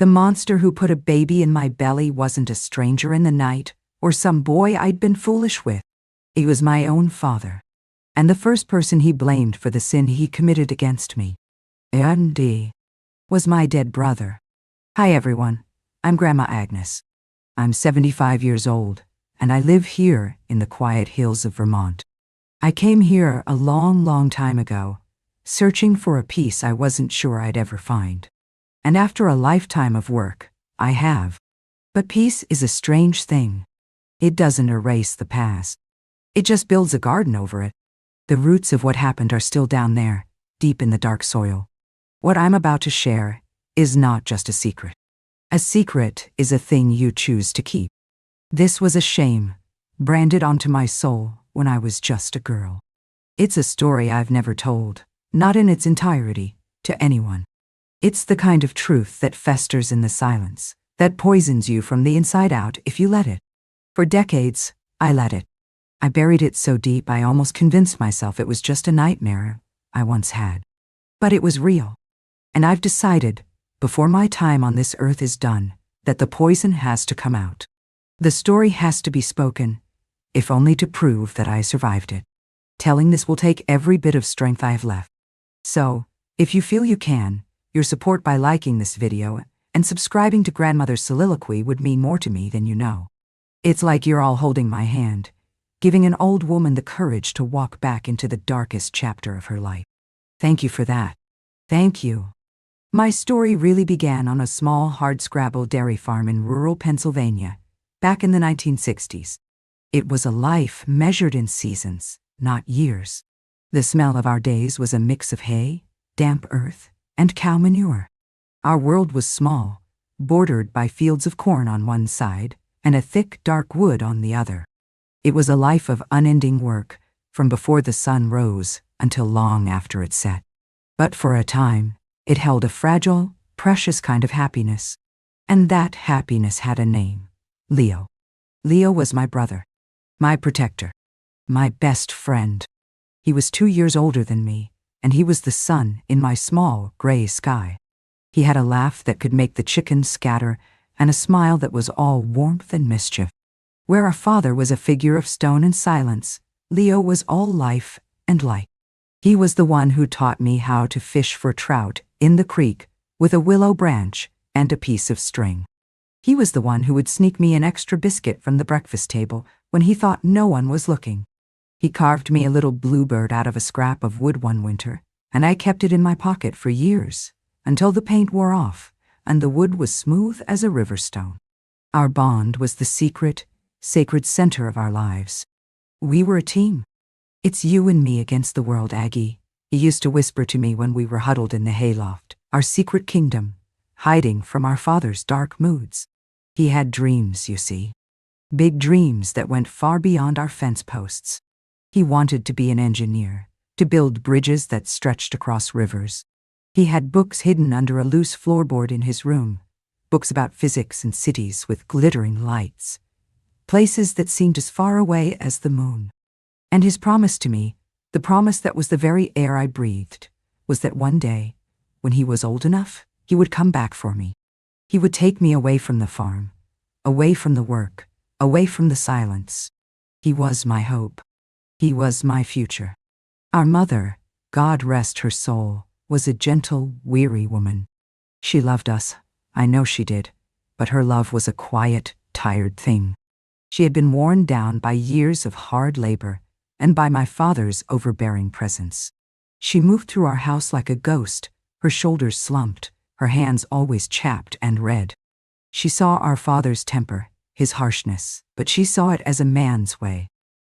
The monster who put a baby in my belly wasn't a stranger in the night, or some boy I'd been foolish with. It was my own father, and the first person he blamed for the sin he committed against me. And was my dead brother. Hi everyone, I'm Grandma Agnes. I'm 75 years old, and I live here in the quiet hills of Vermont. I came here a long time ago, searching for a peace I wasn't sure I'd ever find. And after a lifetime of work, I have. But peace is a strange thing. It doesn't erase the past. It just builds a garden over it. The roots of what happened are still down there, deep in the dark soil. What I'm about to share is not just a secret. A secret is a thing you choose to keep. This was a shame, branded onto my soul when I was just a girl. It's a story I've never told, not in its entirety, to anyone. It's the kind of truth that festers in the silence, that poisons you from the inside out if you let it. For decades, I let it. I buried it so deep I almost convinced myself it was just a nightmare I once had. But it was real. And I've decided, before my time on this earth is done, that the poison has to come out. The story has to be spoken, if only to prove that I survived it. Telling this will take every bit of strength I have left. So, if you feel you can, your support by liking this video and subscribing to Grandmother's Soliloquy would mean more to me than you know. It's like you're all holding my hand, giving an old woman the courage to walk back into the darkest chapter of her life. Thank you for that. Thank you. My story really began on a small hardscrabble dairy farm in rural Pennsylvania, back in the 1960s. It was a life measured in seasons, not years. The smell of our days was a mix of hay, damp earth, and cow manure. Our world was small, bordered by fields of corn on one side and a thick, dark wood on the other. It was a life of unending work, from before the sun rose until long after it set. But for a time, it held a fragile, precious kind of happiness. And that happiness had a name: Leo. Leo was my brother, my protector, my best friend. He was 2 years older than me, and he was the sun in my small, gray sky. He had a laugh that could make the chickens scatter, and a smile that was all warmth and mischief. Where our father was a figure of stone and silence, Leo was all life and light. He was the one who taught me how to fish for trout in the creek with a willow branch and a piece of string. He was the one who would sneak me an extra biscuit from the breakfast table when he thought no one was looking. He carved me a little bluebird out of a scrap of wood one winter, and I kept it in my pocket for years, until the paint wore off and the wood was smooth as a river stone. Our bond was the secret, sacred center of our lives. We were a team. "It's you and me against the world, Aggie," he used to whisper to me when we were huddled in the hayloft, our secret kingdom, hiding from our father's dark moods. He had dreams, you see. Big dreams that went far beyond our fence posts. He wanted to be an engineer, to build bridges that stretched across rivers. He had books hidden under a loose floorboard in his room, books about physics and cities with glittering lights, places that seemed as far away as the moon. And his promise to me, the promise that was the very air I breathed, was that one day, when he was old enough, he would come back for me. He would take me away from the farm, away from the work, away from the silence. He was my hope. He was my future. Our mother, God rest her soul, was a gentle, weary woman. She loved us, I know she did, but her love was a quiet, tired thing. She had been worn down by years of hard labor and by my father's overbearing presence. She moved through our house like a ghost, her shoulders slumped, her hands always chapped and red. She saw our father's temper, his harshness, but she saw it as a man's way.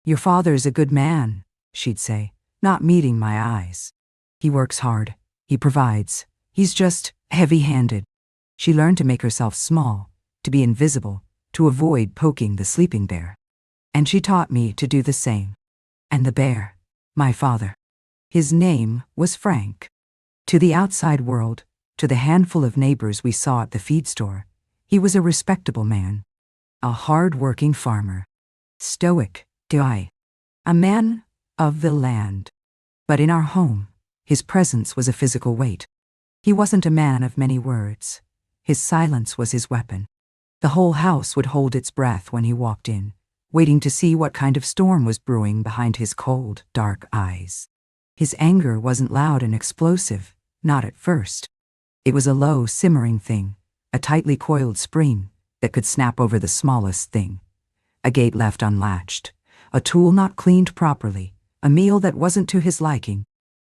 "Your father's a good man," she'd say, not meeting my eyes. "He works hard, he provides, he's just heavy-handed." She learned to make herself small, to be invisible, to avoid poking the sleeping bear. And she taught me to do the same. And the bear, my father, his name was Frank. To the outside world, to the handful of neighbors we saw at the feed store, he was a respectable man, a hard-working farmer, stoic, a man of the land. But in our home, his presence was a physical weight. He wasn't a man of many words. His silence was his weapon. The whole house would hold its breath when he walked in, waiting to see what kind of storm was brewing behind his cold, dark eyes. His anger wasn't loud and explosive, not at first. It was a low, simmering thing, a tightly coiled spring that could snap over the smallest thing. A gate left unlatched, a tool not cleaned properly, a meal that wasn't to his liking.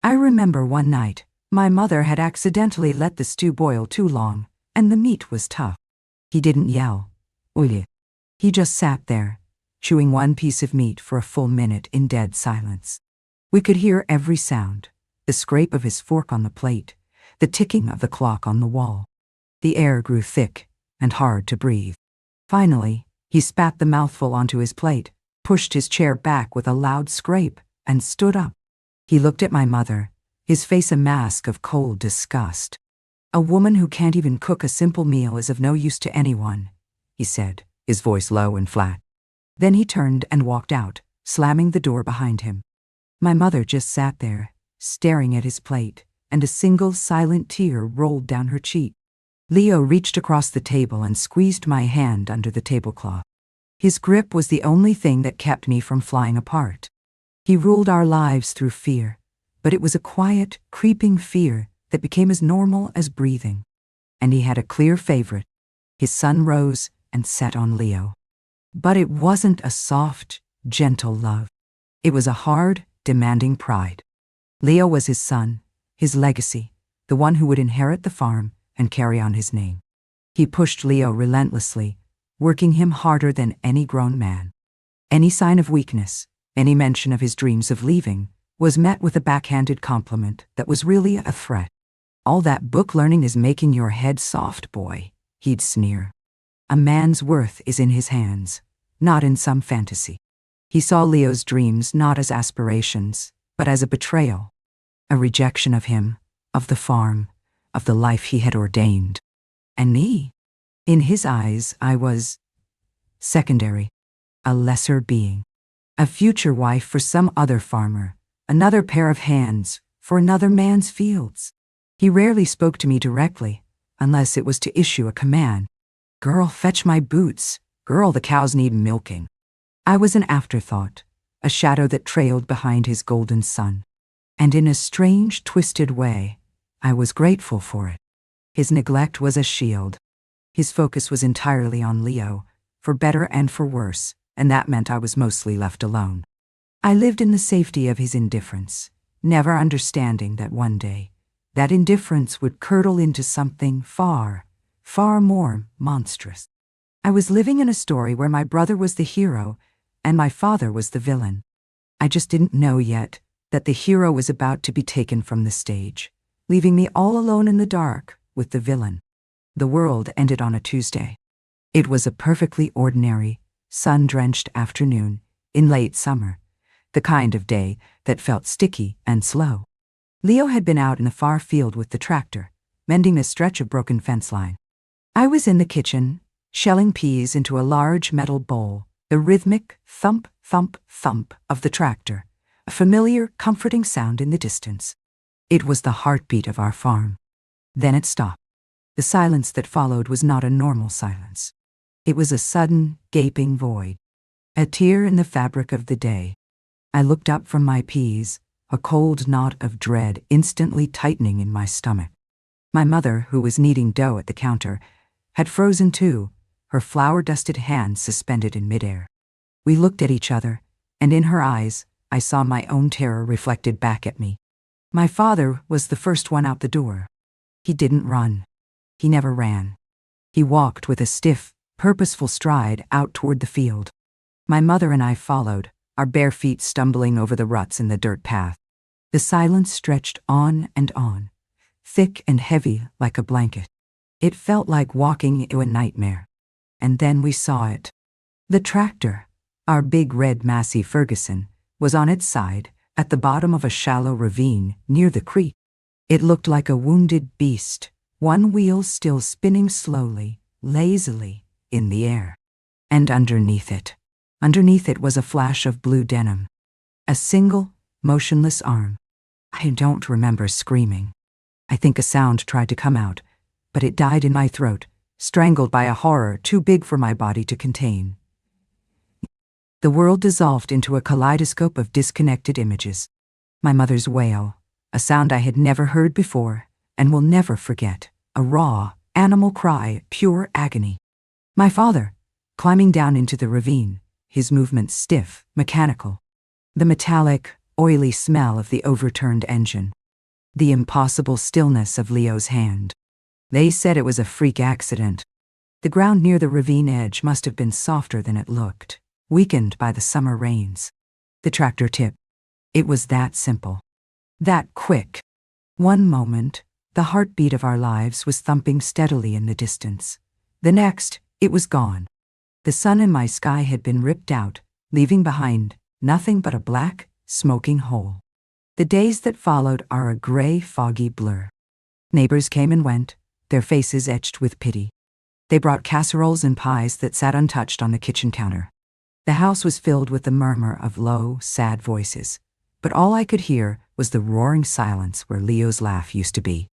I remember one night, my mother had accidentally let the stew boil too long, and the meat was tough. He didn't yell. Oye. He just sat there, chewing one piece of meat for a full minute in dead silence. We could hear every sound, the scrape of his fork on the plate, the ticking of the clock on the wall. The air grew thick and hard to breathe. Finally, he spat the mouthful onto his plate, pushed his chair back with a loud scrape, and stood up. He looked at my mother, his face a mask of cold disgust. "A woman who can't even cook a simple meal is of no use to anyone," he said, his voice low and flat. Then he turned and walked out, slamming the door behind him. My mother just sat there, staring at his plate, and a single silent tear rolled down her cheek. Leo reached across the table and squeezed my hand under the tablecloth. His grip was the only thing that kept me from flying apart. He ruled our lives through fear, but it was a quiet, creeping fear that became as normal as breathing. And he had a clear favorite. His sun rose and set on Leo. But it wasn't a soft, gentle love. It was a hard, demanding pride. Leo was his son, his legacy, the one who would inherit the farm and carry on his name. He pushed Leo relentlessly, working him harder than any grown man. Any sign of weakness, any mention of his dreams of leaving, was met with a backhanded compliment that was really a threat. "All that book learning is making your head soft, boy," he'd sneer. "A man's worth is in his hands, not in some fantasy." He saw Leo's dreams not as aspirations, but as a betrayal, a rejection of him, of the farm, of the life he had ordained. And me? In his eyes, I was secondary, a lesser being, a future wife for some other farmer, another pair of hands for another man's fields. He rarely spoke to me directly, unless it was to issue a command. "Girl, fetch my boots. Girl, the cows need milking." I was an afterthought, a shadow that trailed behind his golden sun. And in a strange, twisted way, I was grateful for it. His neglect was a shield. His focus was entirely on Leo, for better and for worse, and that meant I was mostly left alone. I lived in the safety of his indifference, never understanding that one day, that indifference would curdle into something far, far more monstrous. I was living in a story where my brother was the hero and my father was the villain. I just didn't know yet that the hero was about to be taken from the stage, leaving me all alone in the dark with the villain. The world ended on a Tuesday. It was a perfectly ordinary, sun-drenched afternoon in late summer, the kind of day that felt sticky and slow. Leo had been out in the far field with the tractor, mending a stretch of broken fence line. I was in the kitchen, shelling peas into a large metal bowl, the rhythmic thump, thump, thump of the tractor, a familiar, comforting sound in the distance. It was the heartbeat of our farm. Then it stopped. The silence that followed was not a normal silence. It was a sudden, gaping void, a tear in the fabric of the day. I looked up from my peas, a cold knot of dread instantly tightening in my stomach. My mother, who was kneading dough at the counter, had frozen too, her flour-dusted hands suspended in midair. We looked at each other, and in her eyes, I saw my own terror reflected back at me. My father was the first one out the door. He didn't run. He never ran. He walked with a stiff, purposeful stride out toward the field. My mother and I followed, our bare feet stumbling over the ruts in the dirt path. The silence stretched on and on, thick and heavy like a blanket. It felt like walking into a nightmare. And then we saw it. The tractor, our big red Massey Ferguson, was on its side at the bottom of a shallow ravine near the creek. It looked like a wounded beast, one wheel still spinning slowly, lazily, in the air. And underneath it was a flash of blue denim. A single, motionless arm. I don't remember screaming. I think a sound tried to come out, but it died in my throat, strangled by a horror too big for my body to contain. The world dissolved into a kaleidoscope of disconnected images. My mother's wail, a sound I had never heard before and will never forget, a raw, animal cry, pure agony. My father, climbing down into the ravine, his movements stiff, mechanical. The metallic, oily smell of the overturned engine. The impossible stillness of Leo's hand. They said it was a freak accident. The ground near the ravine edge must have been softer than it looked, weakened by the summer rains. The tractor tipped. It was that simple. That quick. One moment, the heartbeat of our lives was thumping steadily in the distance. The next, it was gone. The sun in my sky had been ripped out, leaving behind nothing but a black, smoking hole. The days that followed are a gray, foggy blur. Neighbors came and went, their faces etched with pity. They brought casseroles and pies that sat untouched on the kitchen counter. The house was filled with the murmur of low, sad voices, but all I could hear was the roaring silence where Leo's laugh used to be.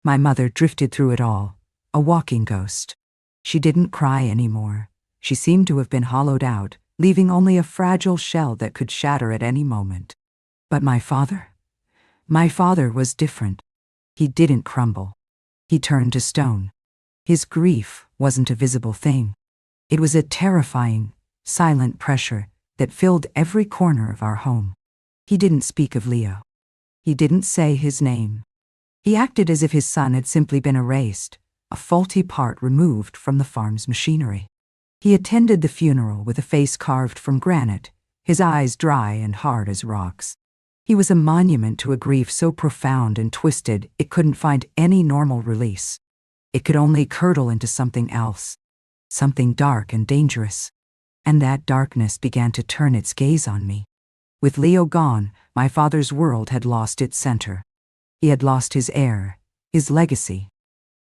My mother drifted through it all, a walking ghost. She didn't cry anymore. She seemed to have been hollowed out, leaving only a fragile shell that could shatter at any moment. But my father was different. He didn't crumble. He turned to stone. His grief wasn't a visible thing. It was a terrifying, silent pressure that filled every corner of our home. He didn't speak of Leo. He didn't say his name. He acted as if his son had simply been erased, a faulty part removed from the farm's machinery. He attended the funeral with a face carved from granite, his eyes dry and hard as rocks. He was a monument to a grief so profound and twisted it couldn't find any normal release. It could only curdle into something else, something dark and dangerous. And that darkness began to turn its gaze on me. With Leo gone, my father's world had lost its center. He had lost his heir, his legacy.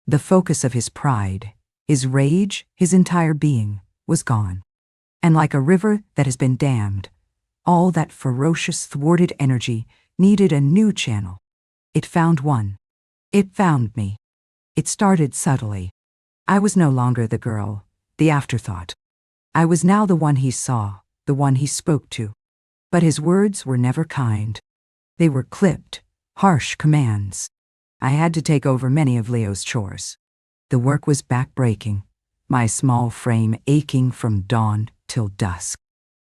The focus of his pride, his rage, his entire being was gone. And like a river that has been dammed, all that ferocious, thwarted energy needed a new channel. It found one. It found me. It started subtly. I was no longer the girl, the afterthought. I was now the one he saw, the one he spoke to. But his words were never kind. They were clipped, harsh commands. I had to take over many of Leo's chores. The work was back-breaking, my small frame aching from dawn till dusk.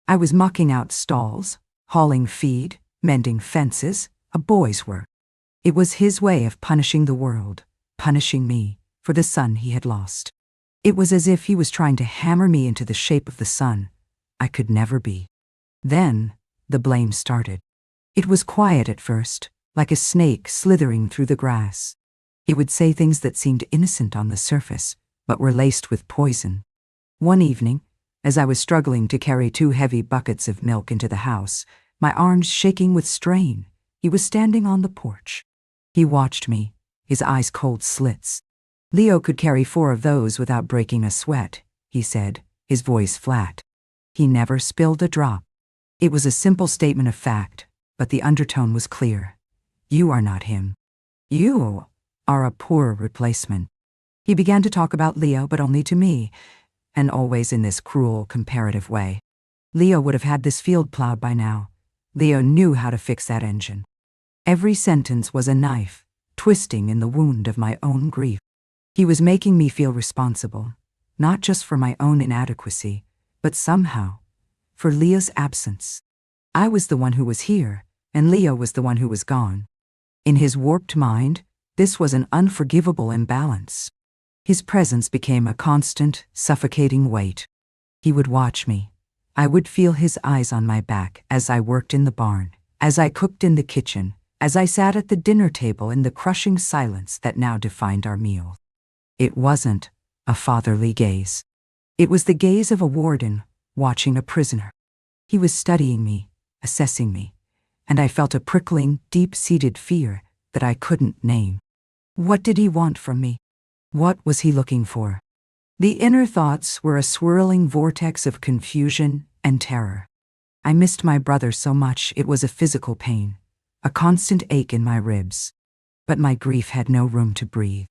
I was mucking out stalls, hauling feed, mending fences, a boy's work. It was his way of punishing the world, punishing me for the son he had lost. It was as if he was trying to hammer me into the shape of the son I could never be. Then, the blame started. It was quiet at first, like a snake slithering through the grass. It would say things that seemed innocent on the surface, but were laced with poison. One evening, as I was struggling to carry 2 heavy buckets of milk into the house, my arms shaking with strain, he was standing on the porch. He watched me, his eyes cold slits. Leo could carry 4 of those without breaking a sweat, he said, his voice flat. He never spilled a drop. It was a simple statement of fact, but the undertone was clear. You are not him. You are a poor replacement. He began to talk about Leo, but only to me, and always in this cruel, comparative way. Leo would have had this field plowed by now. Leo knew how to fix that engine. Every sentence was a knife, twisting in the wound of my own grief. He was making me feel responsible, not just for my own inadequacy, but somehow, for Leo's absence. I was the one who was here, and Leo was the one who was gone. In his warped mind, this was an unforgivable imbalance. His presence became a constant, suffocating weight. He would watch me. I would feel his eyes on my back as I worked in the barn, as I cooked in the kitchen, as I sat at the dinner table in the crushing silence that now defined our meal. It wasn't a fatherly gaze. It was the gaze of a warden watching a prisoner. He was studying me, assessing me, and I felt a prickling, deep-seated fear that I couldn't name. What did he want from me? What was he looking for? The inner thoughts were a swirling vortex of confusion and terror. I missed my brother so much it was a physical pain, a constant ache in my ribs. But my grief had no room to breathe.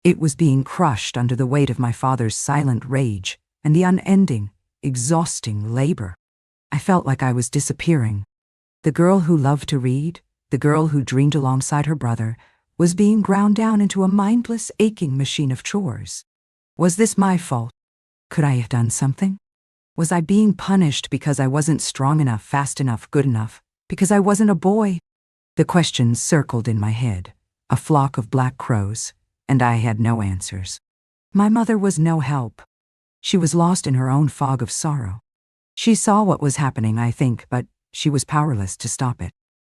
It was being crushed under the weight of my father's silent rage and the unending, exhausting labor. I felt like I was disappearing. The girl who loved to read, the girl who dreamed alongside her brother, was being ground down into a mindless, aching machine of chores. Was this my fault? Could I have done something? Was I being punished because I wasn't strong enough, fast enough, good enough, because I wasn't a boy? The questions circled in my head, a flock of black crows, and I had no answers. My mother was no help. She was lost in her own fog of sorrow. She saw what was happening, I think, but she was powerless to stop it.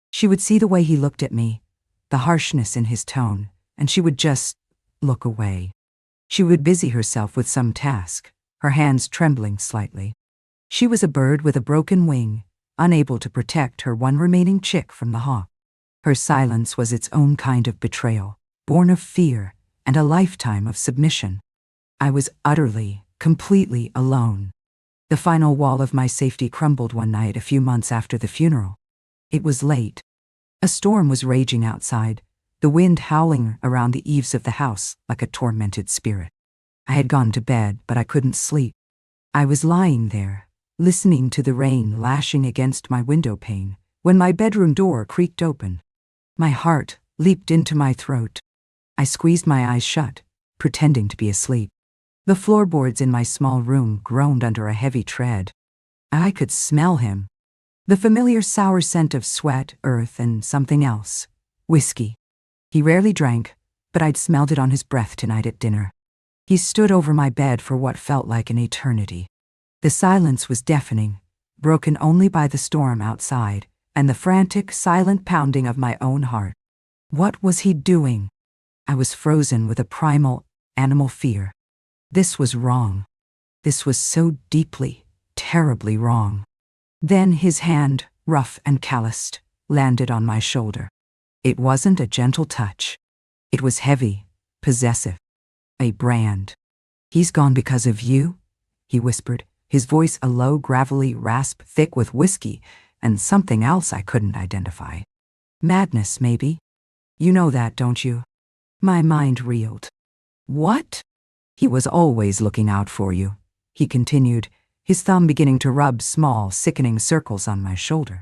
She would see the way he looked at me, the harshness in his tone, and she would just look away. She would busy herself with some task, her hands trembling slightly. She was a bird with a broken wing, unable to protect her one remaining chick from the hawk. Her silence was its own kind of betrayal, born of fear and a lifetime of submission. I was utterly, completely alone. The final wall of my safety crumbled one night a few months after the funeral. It was late. A storm was raging outside, the wind howling around the eaves of the house like a tormented spirit. I had gone to bed, but I couldn't sleep. I was lying there, listening to the rain lashing against my window pane, when my bedroom door creaked open. My heart leaped into my throat. I squeezed my eyes shut, pretending to be asleep. The floorboards in my small room groaned under a heavy tread. I could smell him. The familiar sour scent of sweat, earth, and something else. Whiskey. He rarely drank, but I'd smelled it on his breath tonight at dinner. He stood over my bed for what felt like an eternity. The silence was deafening, broken only by the storm outside and the frantic, silent pounding of my own heart. What was he doing? I was frozen with a primal, animal fear. This was wrong. This was so deeply, terribly wrong. Then his hand, rough and calloused, landed on my shoulder. It wasn't a gentle touch. It was heavy, possessive. A brand. "He's gone because of you?" he whispered, his voice a low, gravelly rasp thick with whiskey and something else I couldn't identify. Madness, maybe. You know that, don't you? My mind reeled. What? "He was always looking out for you," he continued, his thumb beginning to rub small, sickening circles on my shoulder.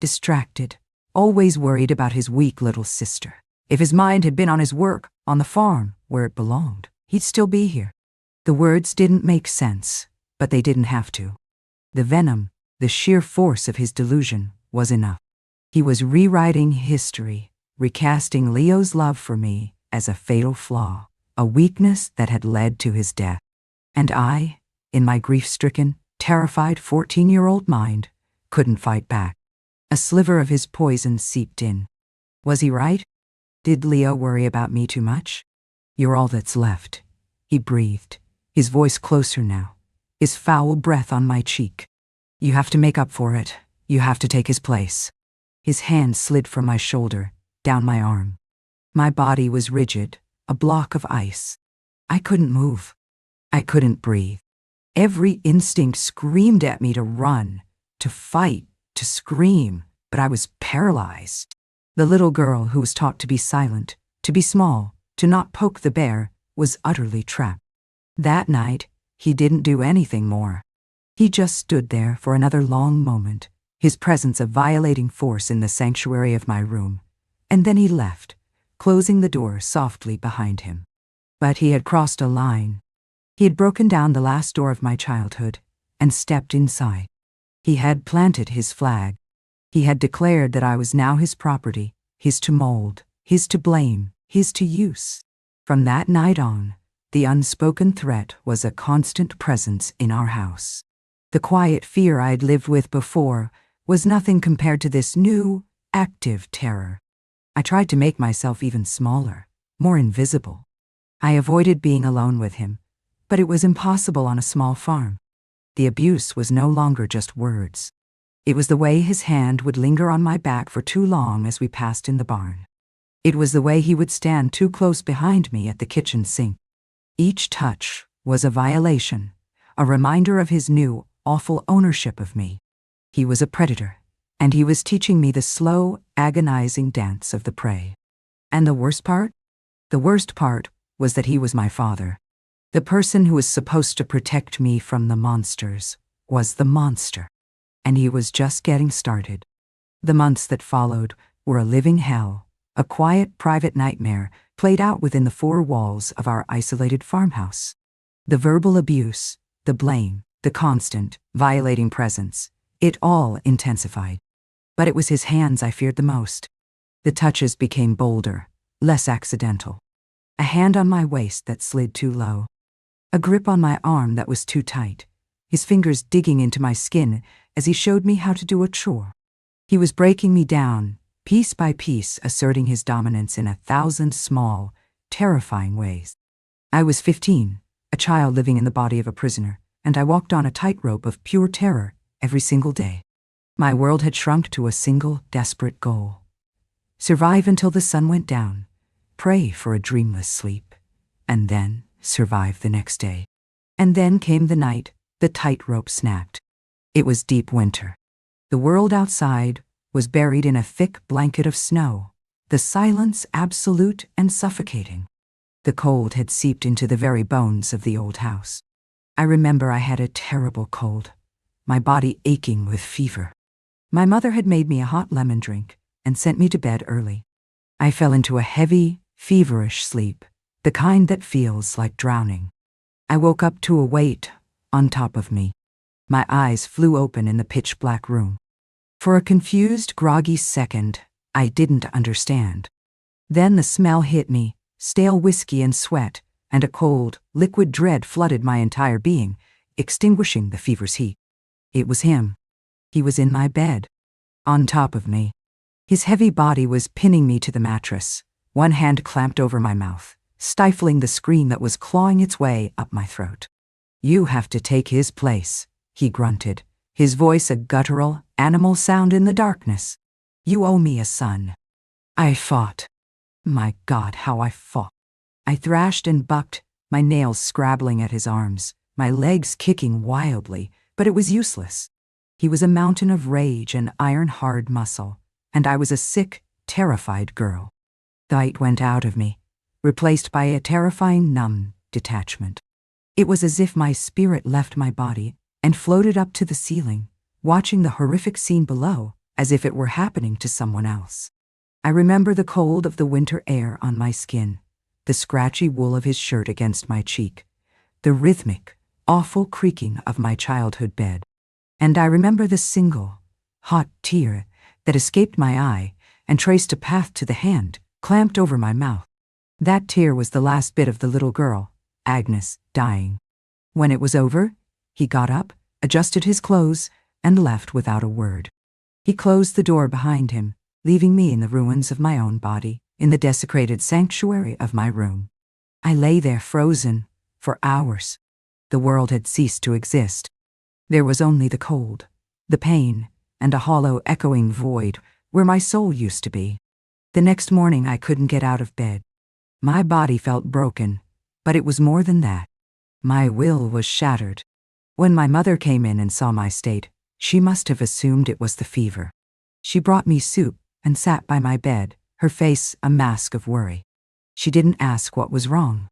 Distracted, always worried about his weak little sister. If his mind had been on his work, on the farm, where it belonged, he'd still be here. The words didn't make sense, but they didn't have to. The venom, the sheer force of his delusion was enough. He was rewriting history, recasting Leo's love for me as a fatal flaw, a weakness that had led to his death. And I, in my grief-stricken, terrified 14-year-old mind, couldn't fight back. A sliver of his poison seeped in. Was he right? Did Leo worry about me too much? "You're all that's left," he breathed, his voice closer now, his foul breath on my cheek. "You have to make up for it. You have to take his place." His hand slid from my shoulder, down my arm. My body was rigid, a block of ice. I couldn't move. I couldn't breathe. Every instinct screamed at me to run, to fight, to scream, but I was paralyzed. The little girl who was taught to be silent, to be small, to not poke the bear, was utterly trapped. That night, he didn't do anything more. He just stood there for another long moment, his presence a violating force in the sanctuary of my room, and then he left, closing the door softly behind him. But he had crossed a line. He had broken down the last door of my childhood and stepped inside. He had planted his flag. He had declared that I was now his property, his to mold, his to blame, his to use. From that night on, the unspoken threat was a constant presence in our house. The quiet fear I'd lived with before was nothing compared to this new, active terror. I tried to make myself even smaller, more invisible. I avoided being alone with him, but it was impossible on a small farm. The abuse was no longer just words. It was the way his hand would linger on my back for too long as we passed in the barn. It was the way he would stand too close behind me at the kitchen sink. Each touch was a violation, a reminder of his new, awful ownership of me. He was a predator, and he was teaching me the slow, agonizing dance of the prey. And the worst part? The worst part was that he was my father. The person who was supposed to protect me from the monsters was the monster, and he was just getting started. The months that followed were a living hell, a quiet, private nightmare played out within the four walls of our isolated farmhouse. The verbal abuse, the blame, the constant, violating presence, it all intensified. But it was his hands I feared the most. The touches became bolder, less accidental. A hand on my waist that slid too low. A grip on my arm that was too tight. His fingers digging into my skin as he showed me how to do a chore. He was breaking me down, piece by piece, asserting his dominance in 1,000 small, terrifying ways. I was 15, a child living in the body of a prisoner, and I walked on a tightrope of pure terror every single day. My world had shrunk to a single, desperate goal. Survive until the sun went down, pray for a dreamless sleep, and then survive the next day. And then came the night the tightrope snapped. It was deep winter. The world outside was buried in a thick blanket of snow, the silence absolute and suffocating. The cold had seeped into the very bones of the old house. I remember I had a terrible cold, my body aching with fever. My mother had made me a hot lemon drink and sent me to bed early. I fell into a heavy, feverish sleep, the kind that feels like drowning. I woke up to a weight on top of me. My eyes flew open in the pitch-black room. For a confused, groggy second, I didn't understand. Then the smell hit me, stale whiskey and sweat, and a cold, liquid dread flooded my entire being, extinguishing the fever's heat. It was him. He was in my bed, on top of me. His heavy body was pinning me to the mattress, one hand clamped over my mouth, stifling the scream that was clawing its way up my throat. "You have to take his place," he grunted, his voice a guttural, animal sound in the darkness. "You owe me a son." I fought. My God, how I fought. I thrashed and bucked, my nails scrabbling at his arms, my legs kicking wildly, but it was useless. He was a mountain of rage and iron-hard muscle, and I was a sick, terrified girl. The light went out of me, replaced by a terrifying numb detachment. It was as if my spirit left my body and floated up to the ceiling, watching the horrific scene below as if it were happening to someone else. I remember the cold of the winter air on my skin, the scratchy wool of his shirt against my cheek, the rhythmic, awful creaking of my childhood bed. And I remember the single, hot tear that escaped my eye and traced a path to the hand clamped over my mouth. That tear was the last bit of the little girl, Agnes, dying. When it was over, he got up, adjusted his clothes, and left without a word. He closed the door behind him, leaving me in the ruins of my own body, in the desecrated sanctuary of my room. I lay there frozen, for hours. The world had ceased to exist. There was only the cold, the pain, and a hollow, echoing void where my soul used to be. The next morning I couldn't get out of bed. My body felt broken, but it was more than that. My will was shattered. When my mother came in and saw my state, she must have assumed it was the fever. She brought me soup and sat by my bed, her face a mask of worry. She didn't ask what was wrong.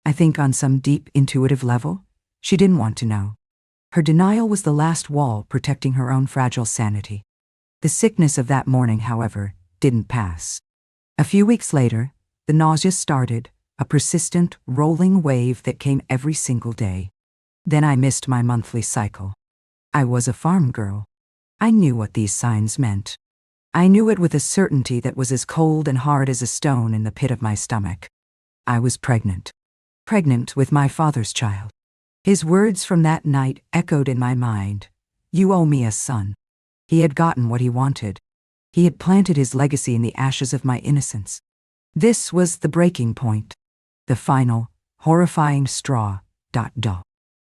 I think on some deep intuitive level, she didn't want to know. Her denial was the last wall protecting her own fragile sanity. The sickness of that morning, however, didn't pass. A few weeks later, the nausea started, a persistent, rolling wave that came every single day. Then I missed my monthly cycle. I was a farm girl. I knew what these signs meant. I knew it with a certainty that was as cold and hard as a stone in the pit of my stomach. I was pregnant. Pregnant with my father's child. His words from that night echoed in my mind. "You owe me a son." He had gotten what he wanted. He had planted his legacy in the ashes of my innocence. This was the breaking point. The final, horrifying straw.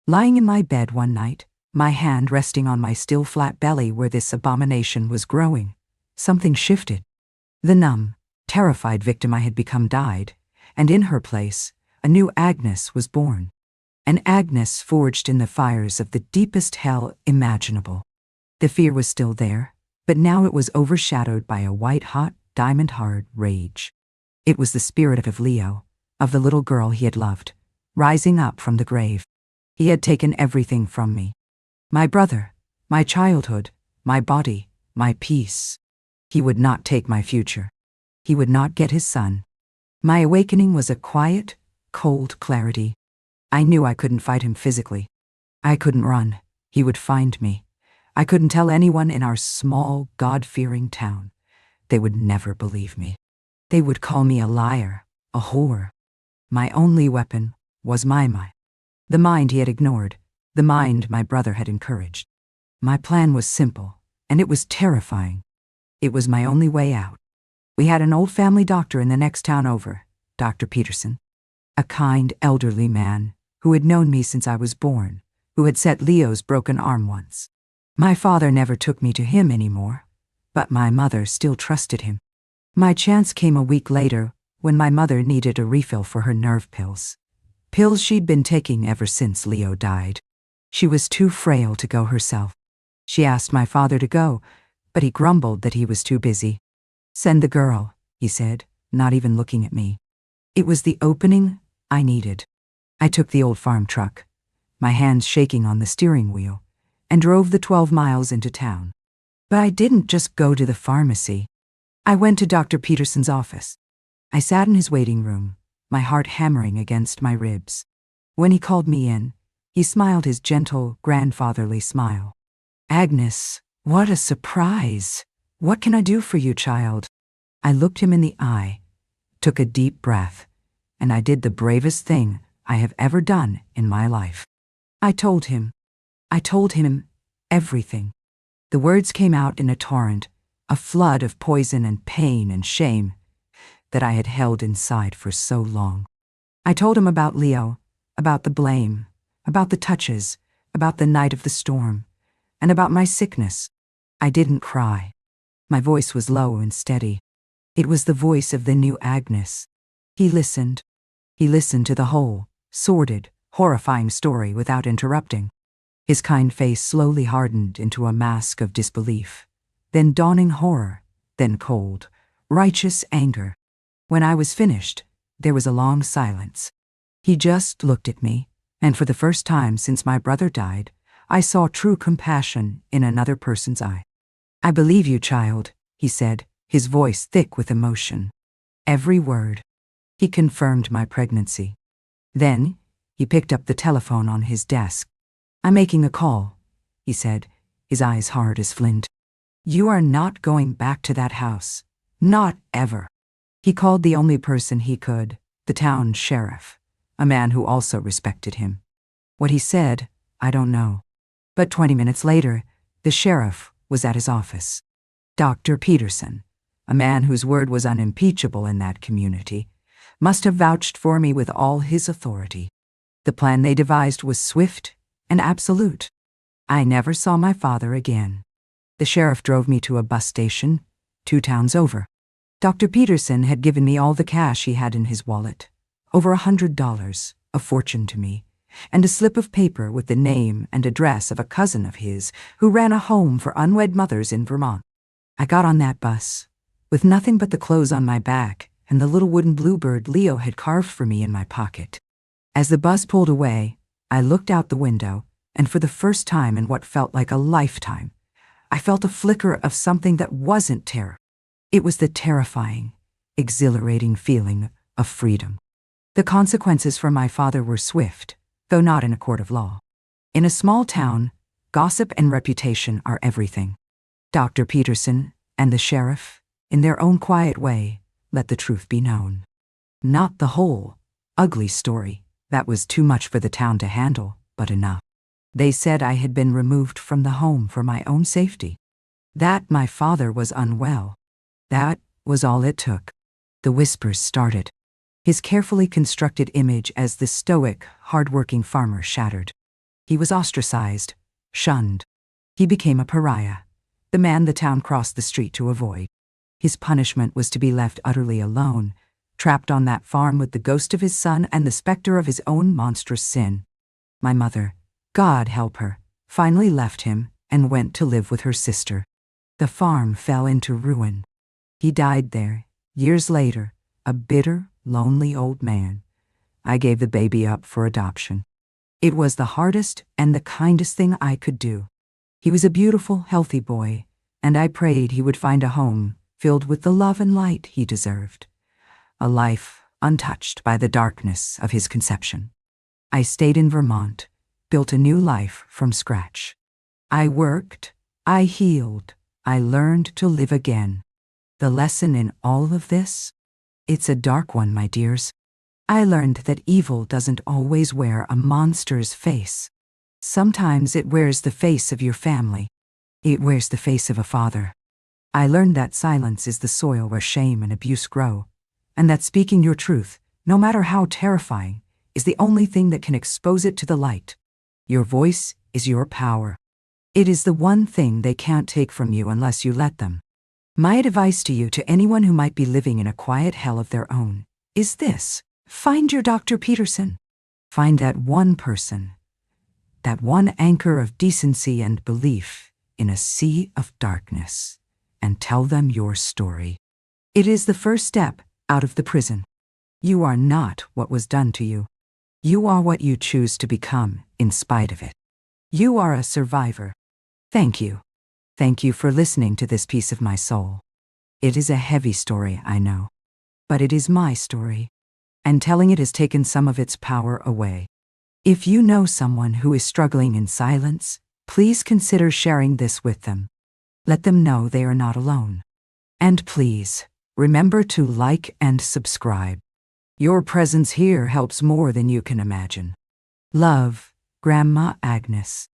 Lying in my bed one night, my hand resting on my still flat belly where this abomination was growing, something shifted. The numb, terrified victim I had become died, and in her place, a new Agnes was born. An Agnes forged in the fires of the deepest hell imaginable. The fear was still there, but now it was overshadowed by a white-hot, diamond-hard rage. It was the spirit of Leo, of the little girl he had loved, rising up from the grave. He had taken everything from me. My brother, my childhood, my body, my peace. He would not take my future. He would not get his son. My awakening was a quiet, cold clarity. I knew I couldn't fight him physically. I couldn't run. He would find me. I couldn't tell anyone in our small, God-fearing town. They would never believe me. They would call me a liar, a whore. My only weapon was my mind. The mind he had ignored, the mind my brother had encouraged. My plan was simple, and it was terrifying. It was my only way out. We had an old family doctor in the next town over, Dr. Peterson, a kind, elderly man who had known me since I was born, who had set Leo's broken arm once. My father never took me to him anymore, but my mother still trusted him. My chance came a week later when my mother needed a refill for her nerve pills. Pills she'd been taking ever since Leo died. She was too frail to go herself. She asked my father to go, but he grumbled that he was too busy. "Send the girl," he said, not even looking at me. It was the opening I needed. I took the old farm truck, my hands shaking on the steering wheel, and drove the 12 miles into town. But I didn't just go to the pharmacy. I went to Dr. Peterson's office. I sat in his waiting room, my heart hammering against my ribs. When he called me in, he smiled his gentle, grandfatherly smile. "Agnes, what a surprise! What can I do for you, child?" I looked him in the eye, took a deep breath, and I did the bravest thing I have ever done in my life. I told him everything. The words came out in a torrent, a flood of poison and pain and shame that I had held inside for so long. I told him about Leo, about the blame, about the touches, about the night of the storm, and about my sickness. I didn't cry. My voice was low and steady. It was the voice of the new Agnes. He listened. He listened to the whole, sordid, horrifying story without interrupting. His kind face slowly hardened into a mask of disbelief, then dawning horror, then cold, righteous anger. When I was finished, there was a long silence. He just looked at me, and for the first time since my brother died, I saw true compassion in another person's eye. "I believe you, child," he said, his voice thick with emotion. Every word. He confirmed my pregnancy. Then, he picked up the telephone on his desk. "I'm making a call," he said, his eyes hard as flint. "You are not going back to that house. Not ever." He called the only person he could, the town sheriff, a man who also respected him. What he said, I don't know. But 20 minutes later, the sheriff was at his office. Dr. Peterson, a man whose word was unimpeachable in that community, must have vouched for me with all his authority. The plan they devised was swift and absolute. I never saw my father again. The sheriff drove me to a bus station, 2 towns over. Dr. Peterson had given me all the cash he had in his wallet, over $100, a fortune to me, and a slip of paper with the name and address of a cousin of his who ran a home for unwed mothers in Vermont. I got on that bus, with nothing but the clothes on my back and the little wooden bluebird Leo had carved for me in my pocket. As the bus pulled away, I looked out the window, and for the first time in what felt like a lifetime, I felt a flicker of something that wasn't terror. It was the terrifying, exhilarating feeling of freedom. The consequences for my father were swift, though not in a court of law. In a small town, gossip and reputation are everything. Dr. Peterson and the sheriff, in their own quiet way, let the truth be known. Not the whole, ugly story. That was too much for the town to handle, but enough. They said I had been removed from the home for my own safety. That my father was unwell. That was all it took. The whispers started. His carefully constructed image as the stoic, hard-working farmer shattered. He was ostracized, shunned. He became a pariah, the man the town crossed the street to avoid. His punishment was to be left utterly alone, trapped on that farm with the ghost of his son and the specter of his own monstrous sin. My mother, God help her, finally left him and went to live with her sister. The farm fell into ruin. He died there, years later, a bitter, lonely old man, I gave the baby up for adoption. It was the hardest and the kindest thing I could do. He was a beautiful, healthy boy, and I prayed he would find a home filled with the love and light he deserved, a life untouched by the darkness of his conception. I stayed in Vermont, built a new life from scratch. I worked, I healed, I learned to live again. The lesson in all of this? It's a dark one, my dears. I learned that evil doesn't always wear a monster's face. Sometimes it wears the face of your family. It wears the face of a father. I learned that silence is the soil where shame and abuse grow, and that speaking your truth, no matter how terrifying, is the only thing that can expose it to the light. Your voice is your power. It is the one thing they can't take from you unless you let them. My advice to you, to anyone who might be living in a quiet hell of their own, is this: find your Dr. Peterson. Find that one person, that one anchor of decency and belief in a sea of darkness, and tell them your story. It is the first step out of the prison. You are not what was done to you. You are what you choose to become in spite of it. You are a survivor. Thank you. Thank you for listening to this piece of my soul. It is a heavy story, I know, but it is my story, and telling it has taken some of its power away. If you know someone who is struggling in silence, please consider sharing this with them. Let them know they are not alone. And please, remember to like and subscribe. Your presence here helps more than you can imagine. Love, Grandma Agnes.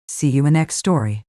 See you in next story.